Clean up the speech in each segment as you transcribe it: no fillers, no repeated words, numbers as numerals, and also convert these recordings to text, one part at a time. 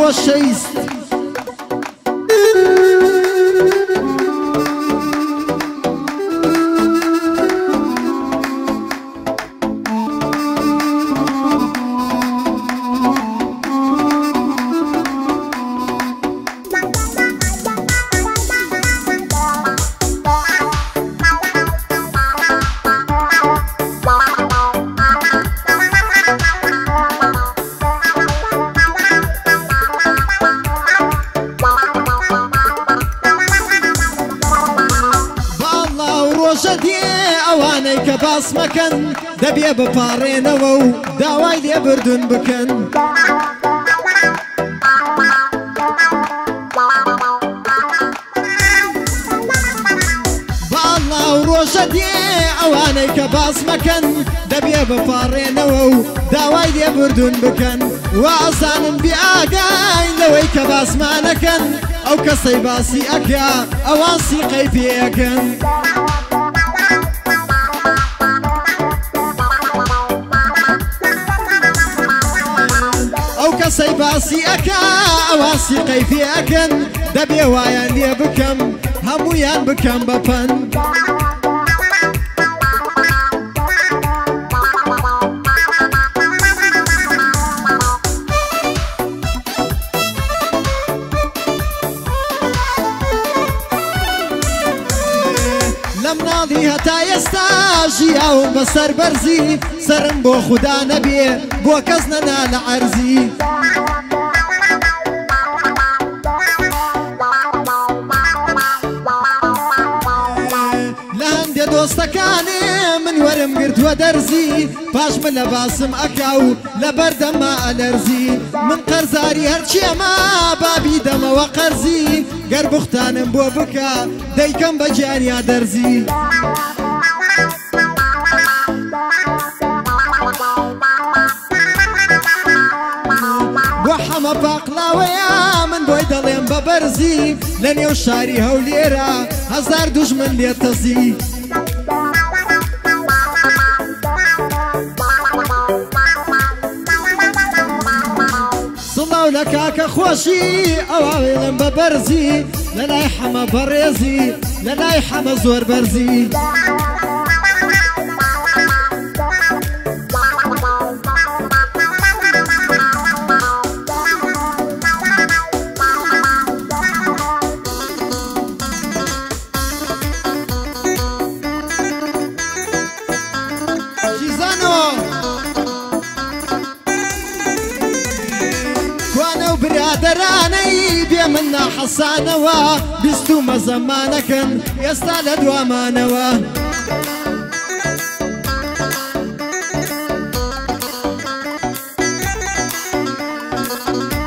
خۆشەویست ئەوانەی کە باس مەکەن دەبێ بپاڕێنەوە و داوای لێبردون بکەن باڵا و ڕۆژە دێ ئەوانەی کە باس مەکەن دەبێ بپاڕێنەوە و داوای لێبردون بکەن وازانم بیئاگای لەوەی کە باسمانەکەن ئەو کەسەی باسی ئەکا ئەوان سیقەی پێەکەن کەسەی باسی ئەکا ئەوا سیقەی پێەکەن دەبێ وایان لێ بکەم هەموویان بکەم بەپەن لەم ناڵی هەتا ئێستا ژیاوم بەسەر بەرزی سرم بۆ خودا نەبێ بۆ کەس نەنا لە عەرزی لە هەندێ دۆستەکانێ من وەرم گرتووە دەرزی پاشمە لە باسم ئەکا و لە بەردەما ئەلەرزی من قەرزاری هەرچێمە بابی دەمەوە قەرزی گەر بوختانم بۆ بکە دەیکەم بە گیانیا دەرزی بۆ حەمە باقلاوەیە من بۆی دەڵێم بە بەرزی لە نێو شاری هەولێرە هەزار دوژمن لێتەزی سڵاو لە کاکە خۆشی ئەوڵم بە بەرزی لە لای حەمە بەڕێزی لە لای حەمە زۆر بەرزی برادرانەی بێ من ناحەسانەوە بیستومە زەمانەکەن ئێستا لە دوامانەوە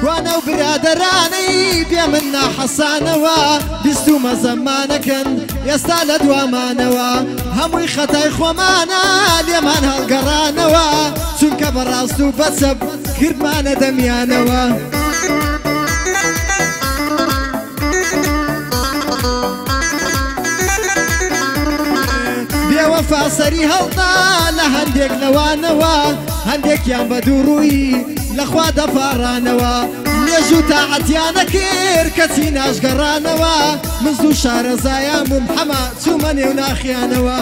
کوانە و برادرانەی بێ من ناحەسانەوە بیستومە زەمانەکەن ئێستا لە دوامانەوە هەمووی خەتای خۆمانە لێمان هەڵگەڕانەوە چونکە بەڕاست و بەچەب کردمانە دەمیانەوە بێوەفا سەری هەڵدا لە هەندێک لەوانەوە هەندێکیان بە دووڕووی لەخوا دەپاڕانەوە نێژ و تاعەتیانە کرد کەچی ناشگەڕانەوە من زوو شارەزایان بووم حەما چوومە نێو ناخیانەوە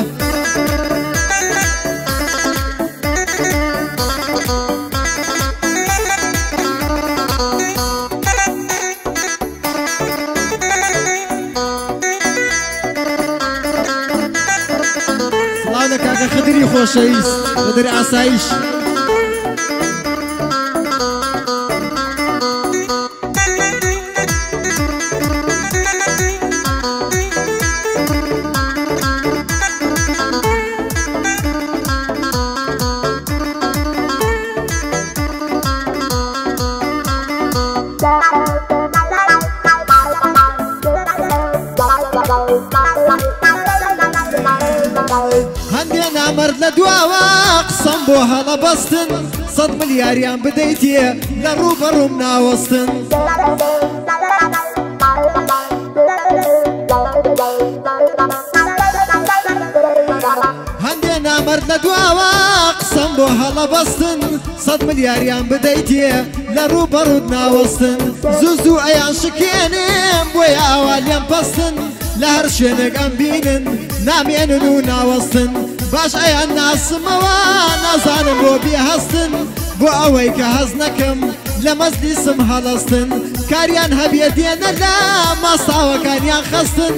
کاکە خدری خۆشەویست خدری ئاسایش هەندێ نامەرد لە دواوە قسەم بۆ هەڵە بەستن 100 ملیاریان بدەیتێ لە ڕووبەڕووم ناوەستن هەندێ نامەرد لە دواوە دەم بۆ هەڵە بەستن 100 ملیاریان بدەیتێ لە ڕووبەڕوود ناوەستن زوو ئەیان شکێنێم بۆی ئاوا لێم پەستن لە هەر شوێنێک ئەم بینن نامێنن و ناوەستن باش ئەیان ناسمەوە نازانم بۆ بێهەستن بۆ ئەوەی کە هەز نەکەم لە مەزلیسم هەڵەستن کاریان هەبێ دێنە لە ماساوەکانیان خەستن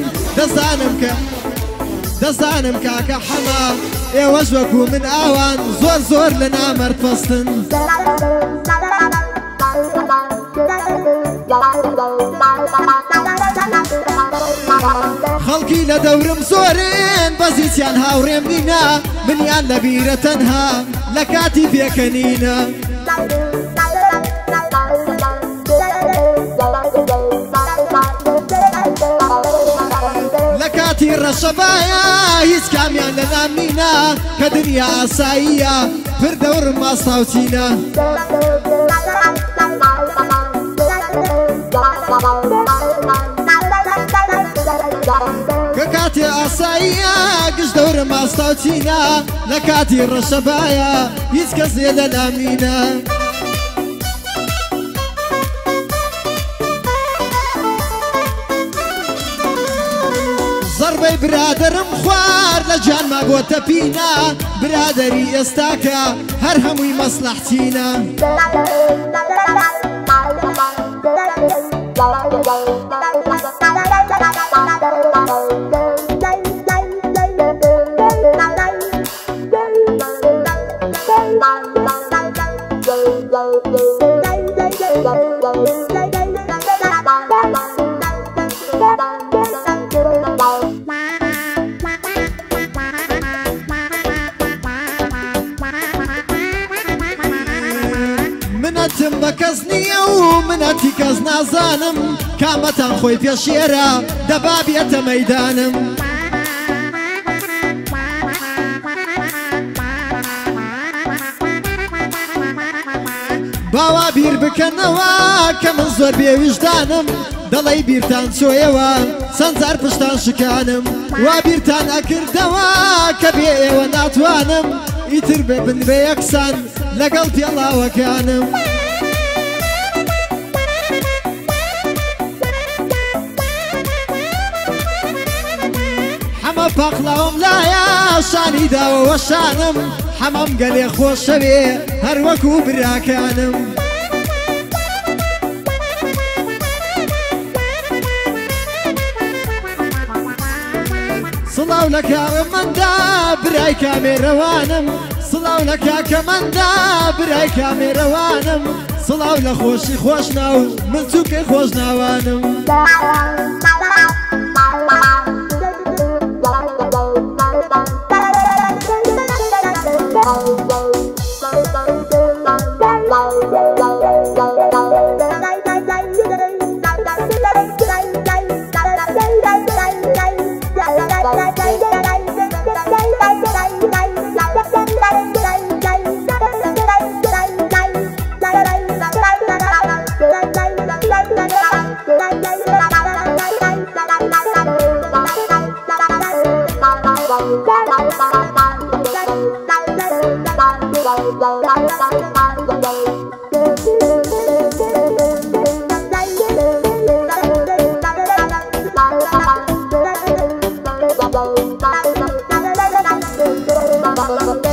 دەزانم کاکە حەما ئێوەش وەکو من ئاوان زۆر لە نامەرد پەستن خەڵکی لە دەورم زۆرن بەزیچیان هاوڕێم نینە منیان لە بیرە تەنها لە کاتی پێکەنینە لە کاتی ڕەشەبایە هیچ کامیان لە نام نینە کە دنیا ئاساییە پر دەورم ماساوچینە کە کاتی ئاساییە گشت دەورم ماساوچینە لە کاتی ڕەشەبایە هیچ کەس لێ لە نام نینە زەربەی برادرم خوارد لە جانما بۆتە پینە برادری ئێستاکە هەر هەمووی مەسلەحچینە منەتم بە کەس نییە و منەتی کەس نازانم کامەتان خۆی پێشێرە دەبا بێتە مەیدانم باوا بیر بکەنەوە کە من زۆر بێویژدانم دەڵێی بیرتان چۆیەوە چەند جار پشتان شکانم وا بیرتان ئەکردەوە کە بێ ئێوە ناتوانم ئیتر ببن بە یەکسان لەگەڵ پێڵاوەکانم حەمە پاقلاوم لایە شانی داوەوە شانم حەمەم گەلێ خۆشەوێ هەر وەکو براکانم سڵاو لە کارمەندا برای کامێرەوانم سڵاو لە کاکەمەندا برای کامێرەوانم سڵاو لە خۆشی خۆشنا و من چووکەی خۆشناوانم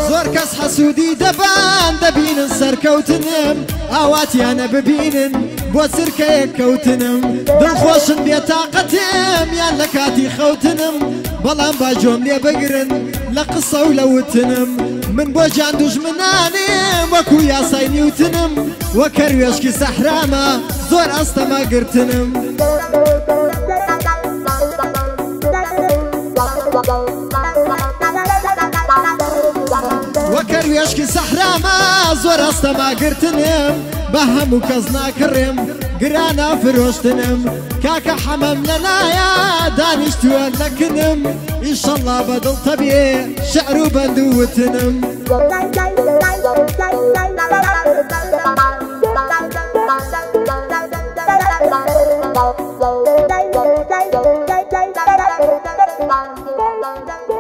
زۆر کەس حەسوودی دەبان دەبینن سەرکەوتنم ئاواتیانە ببینن بۆ چرکەیەک کەوتنم دڵخۆشن بێتاقەتم یان لە کاتی خەوتنم بەڵام با جۆم لێ بگرن لە قسە و لە وتنم من بۆ جان دوژمنانم وەکو یاسای نیوتنم وە کەروێشکی سەحرامە زۆر ئەستەما گرتنم وە کەروێشکی سەحرامە زۆر ئەستەما گرتنم بە هەموو کەس ناکڕێم گرانە فرۆشتنم کاکە حەمەم لەلایە دانیشتووە لەکنم ئینشەڵڵا بەدڵ تەبێ شەعر و بەند و وتنم Thank you.